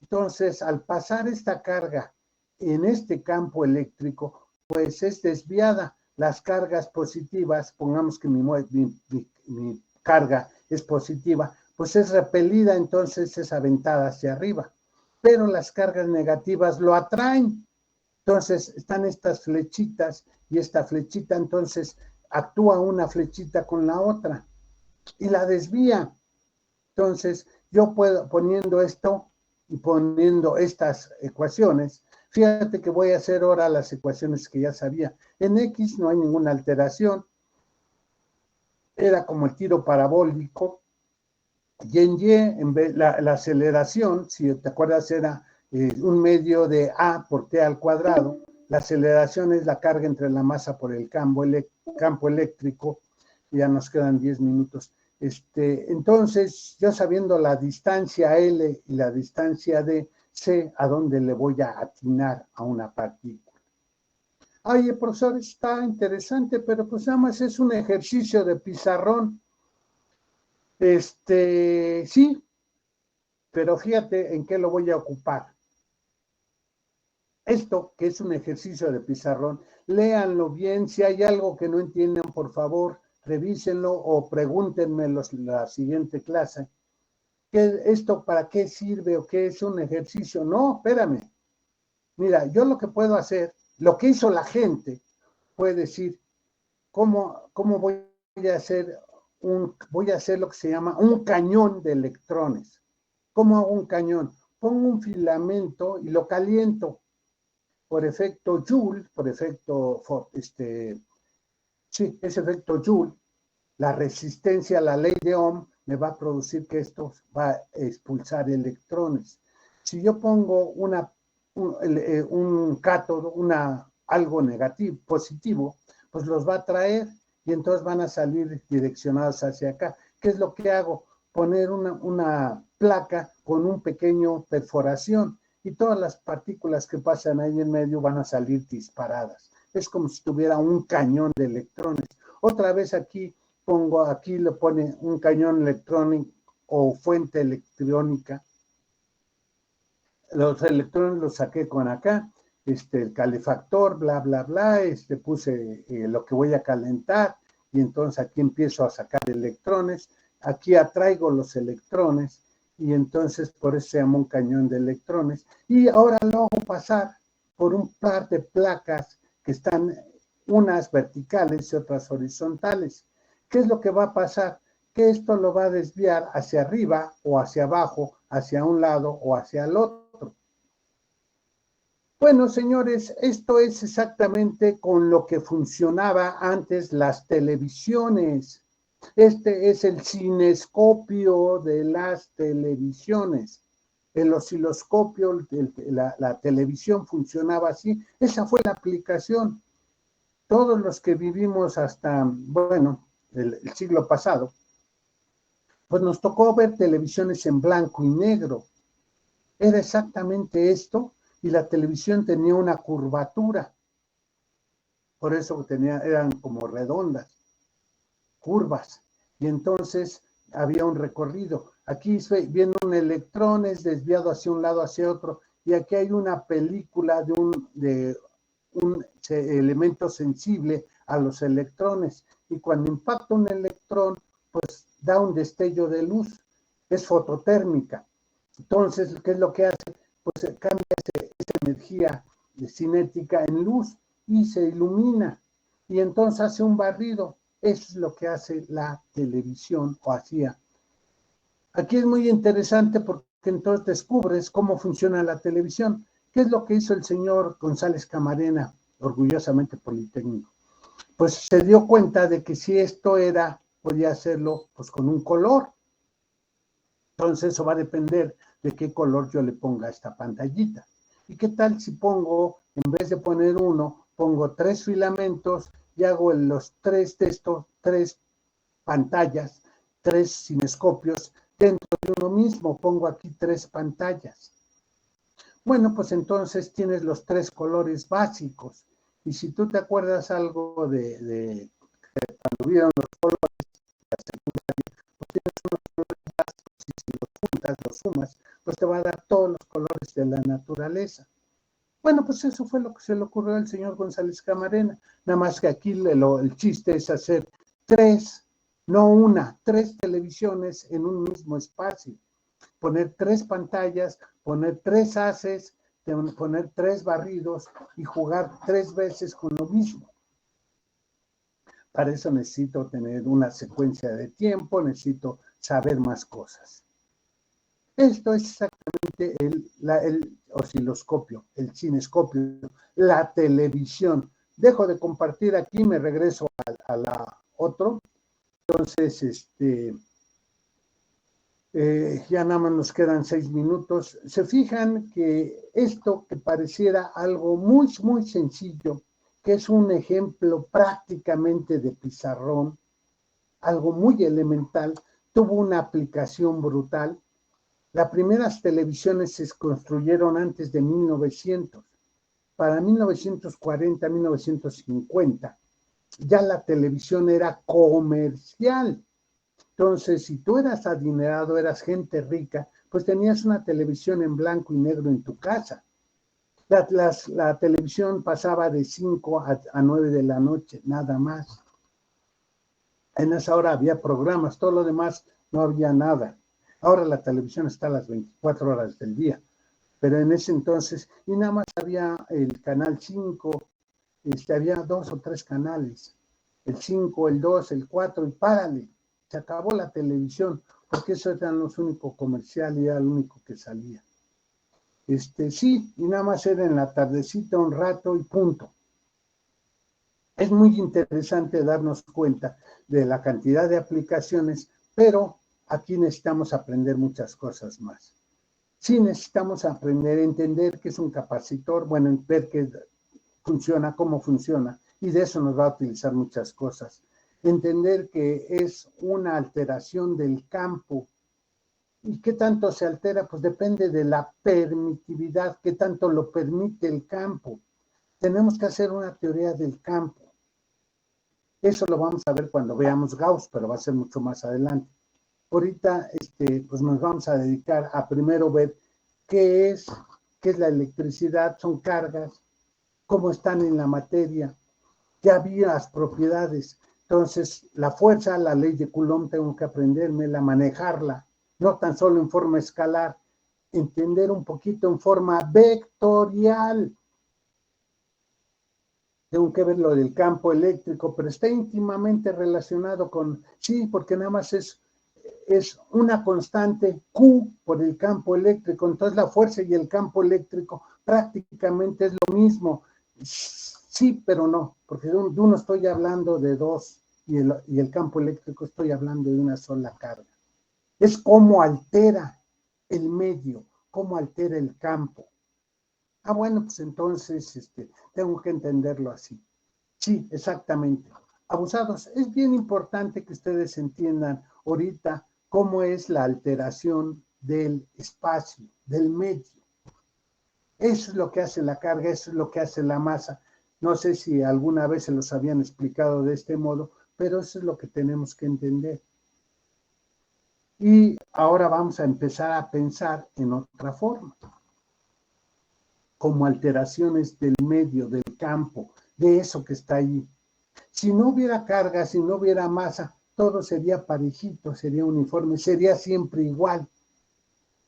Speaker 1: Entonces, al pasar esta carga en este campo eléctrico, pues es desviada. Las cargas positivas, pongamos que mi carga es positiva, pues es repelida, entonces es aventada hacia arriba. Pero las cargas negativas lo atraen. Entonces, están estas flechitas y esta flechita, entonces actúa una flechita con la otra y la desvía. Entonces, yo puedo, poniendo esto y poniendo estas ecuaciones, fíjate que voy a hacer ahora las ecuaciones que ya sabía. En X no hay ninguna alteración, era como el tiro parabólico, y en Y, en vez, la aceleración, si te acuerdas, era un medio de A por T al cuadrado. La aceleración es la carga entre la masa por el campo eléctrico. Ya nos quedan 10 minutos. Entonces, yo sabiendo la distancia L y la distancia D, sé a dónde le voy a atinar a una partícula. Oye, profesor, está interesante, pero pues nada más es un ejercicio de pizarrón. Sí, pero fíjate en qué lo voy a ocupar. Esto, que es un ejercicio de pizarrón, léanlo bien. Si hay algo que no entiendan, por favor, revísenlo o pregúntenmelo en la siguiente clase. ¿Esto para qué sirve o qué es un ejercicio? No, espérame. Mira, yo lo que puedo hacer, lo que hizo la gente, puede decir, ¿cómo voy a hacer voy a hacer lo que se llama un cañón de electrones? ¿Cómo hago un cañón? Pongo un filamento y lo caliento por efecto Joule, por efecto, sí, ese efecto Joule, la resistencia a la ley de Ohm me va a producir que esto va a expulsar electrones. Si yo pongo un cátodo, algo negativo, positivo, pues los va a traer y entonces van a salir direccionados hacia acá. ¿Qué es lo que hago? Poner una placa con un pequeño perforación y todas las partículas que pasan ahí en medio van a salir disparadas. Es como si tuviera un cañón de electrones. Otra vez aquí le pone un cañón electrónico o fuente electrónica. Los electrones los saqué con acá, el calefactor, bla, bla, bla, puse lo que voy a calentar y entonces aquí empiezo a sacar electrones, aquí atraigo los electrones y entonces por eso se llama un cañón de electrones y ahora lo hago pasar por un par de placas que están unas verticales y otras horizontales. ¿Qué es lo que va a pasar? Que esto lo va a desviar hacia arriba o hacia abajo, hacia un lado o hacia el otro. Bueno, señores, esto es exactamente con lo que funcionaba antes las televisiones. Este es el cinescopio de las televisiones. El osciloscopio, la televisión funcionaba así. Esa fue la aplicación. Todos los que vivimos hasta, bueno, el siglo pasado, pues nos tocó ver televisiones en blanco y negro. Era exactamente esto y la televisión tenía una curvatura. Por eso eran como redondas, curvas. Y entonces había un recorrido. Aquí viendo un electrón es desviado hacia un lado, hacia otro. Y aquí hay una película de un elemento sensible a los electrones. Y cuando impacta un electrón, pues da un destello de luz. Es fototérmica. Entonces, ¿qué es lo que hace? Pues cambia esa energía cinética en luz y se ilumina. Y entonces hace un barrido. Eso es lo que hace la televisión o hacía. Aquí es muy interesante porque entonces descubres cómo funciona la televisión. ¿Qué es lo que hizo el señor González Camarena, orgullosamente politécnico? Pues se dio cuenta de que si esto podía hacerlo pues con un color. Entonces eso va a depender de qué color yo le ponga a esta pantallita. ¿Y qué tal si en vez de poner uno, pongo 3 filamentos y hago los 3 de estos, 3 pantallas, 3 cinescopios dentro de uno mismo? Pongo aquí 3 pantallas. Bueno, pues entonces tienes los 3 colores básicos. Y si tú te acuerdas algo de cuando vieron los colores, la secundaria, pues tienes unos colores básicos y si los juntas, los sumas, pues te va a dar todos los colores de la naturaleza. Bueno, pues eso fue lo que se le ocurrió al señor González Camarena. Nada más que aquí el chiste es hacer 3, no una, 3 televisiones en un mismo espacio. Poner 3 pantallas, poner 3 haces, poner 3 barridos y jugar 3 veces con lo mismo. Para eso necesito tener una secuencia de tiempo, necesito saber más cosas. Esto es exactamente el osciloscopio, el cinescopio, la televisión. Dejo de compartir aquí, me regreso a la otro. Entonces, ya nada más nos quedan 6 minutos. Se fijan que esto que pareciera algo muy, muy sencillo, que es un ejemplo prácticamente de pizarrón, algo muy elemental, tuvo una aplicación brutal. Las primeras televisiones se construyeron antes de 1900. para 1940, 1950, ya la televisión era comercial. Entonces, si tú eras adinerado, eras gente rica, pues tenías una televisión en blanco y negro en tu casa. La televisión pasaba de 5 a 9 de la noche, nada más. En esa hora había programas, todo lo demás no había nada. Ahora la televisión está a las 24 horas del día, pero en ese entonces, y nada más había el canal 5, había 2 o 3 canales, el 5, el 2, el 4, y párale, se acabó la televisión, porque eso eran los únicos comerciales y era lo único que salía. Sí, y nada más era en la tardecita un rato y punto. Es muy interesante darnos cuenta de la cantidad de aplicaciones, pero aquí necesitamos aprender muchas cosas más. Sí, necesitamos aprender a entender qué es un capacitor, bueno, ver qué funciona, cómo funciona, y de eso nos va a utilizar muchas cosas. Entender que es una alteración del campo. ¿Y qué tanto se altera? Pues depende de la permitividad, qué tanto lo permite el campo. Tenemos que hacer una teoría del campo. Eso lo vamos a ver cuando veamos Gauss, pero va a ser mucho más adelante. Ahorita, pues nos vamos a dedicar a primero ver qué es la electricidad, son cargas, cómo están en la materia, ya vi las propiedades. Entonces, la fuerza, la ley de Coulomb, tengo que aprendérmela, manejarla, no tan solo en forma escalar, entender un poquito en forma vectorial. Tengo que ver lo del campo eléctrico, pero está íntimamente relacionado con, sí, porque nada más es una constante Q por el campo eléctrico, entonces la fuerza y el campo eléctrico prácticamente es lo mismo. Sí, pero no, porque de uno estoy hablando de dos y el campo eléctrico estoy hablando de una sola carga. Es cómo altera el medio, cómo altera el campo. Ah, bueno, pues entonces tengo que entenderlo así. Sí, exactamente. Abusados, es bien importante que ustedes entiendan ahorita cómo es la alteración del espacio, del medio. Eso es lo que hace la carga, eso es lo que hace la masa. No sé si alguna vez se los habían explicado de este modo, pero eso es lo que tenemos que entender. Y ahora vamos a empezar a pensar en otra forma, como alteraciones del medio, del campo, de eso que está ahí. Si no hubiera carga, si no hubiera masa, todo sería parejito, sería uniforme, sería siempre igual.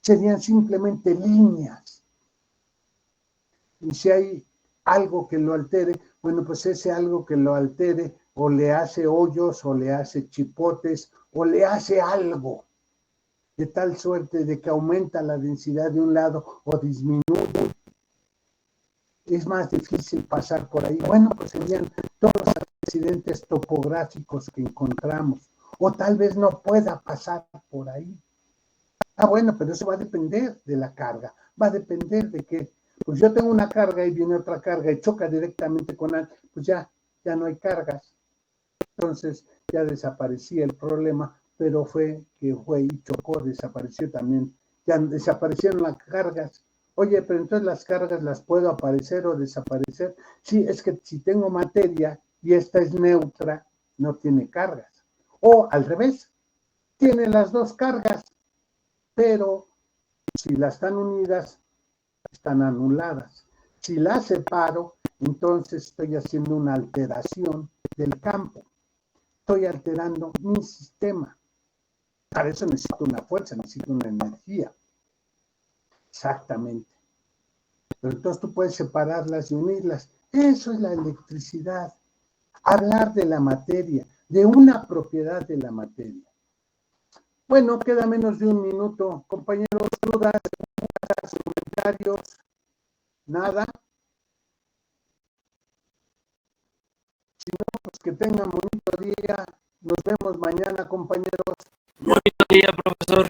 Speaker 1: Serían simplemente líneas. Y si hay algo que lo altere, bueno, pues ese algo que lo altere o le hace hoyos, o le hace chipotes, o le hace algo, de tal suerte de que aumenta la densidad de un lado o disminuye. Es más difícil pasar por ahí. Bueno, pues serían todos los accidentes topográficos que encontramos. O tal vez no pueda pasar por ahí. Ah, bueno, pero eso va a depender de la carga. Va a depender de que, pues yo tengo una carga y viene otra carga y choca directamente con algo, pues ya no hay cargas. Entonces ya desaparecía el problema, pero fue y chocó, desapareció también. Ya desaparecieron las cargas. Oye, pero entonces las cargas las puedo aparecer o desaparecer. Sí, es que si tengo materia y esta es neutra, no tiene cargas. O al revés, tiene las dos cargas, pero si las están unidas, están anuladas. Si las separo, entonces estoy haciendo una alteración del campo. Estoy alterando mi sistema. Para eso necesito una fuerza, necesito una energía. Exactamente. Pero entonces tú puedes separarlas y unirlas. Eso es la electricidad. Hablar de la materia, de una propiedad de la materia. Bueno, queda menos de un minuto. Compañeros, dudas, comentarios, nada. Si no, pues que tengan bonito día. Nos vemos mañana, compañeros.
Speaker 2: Bonito día, profesor.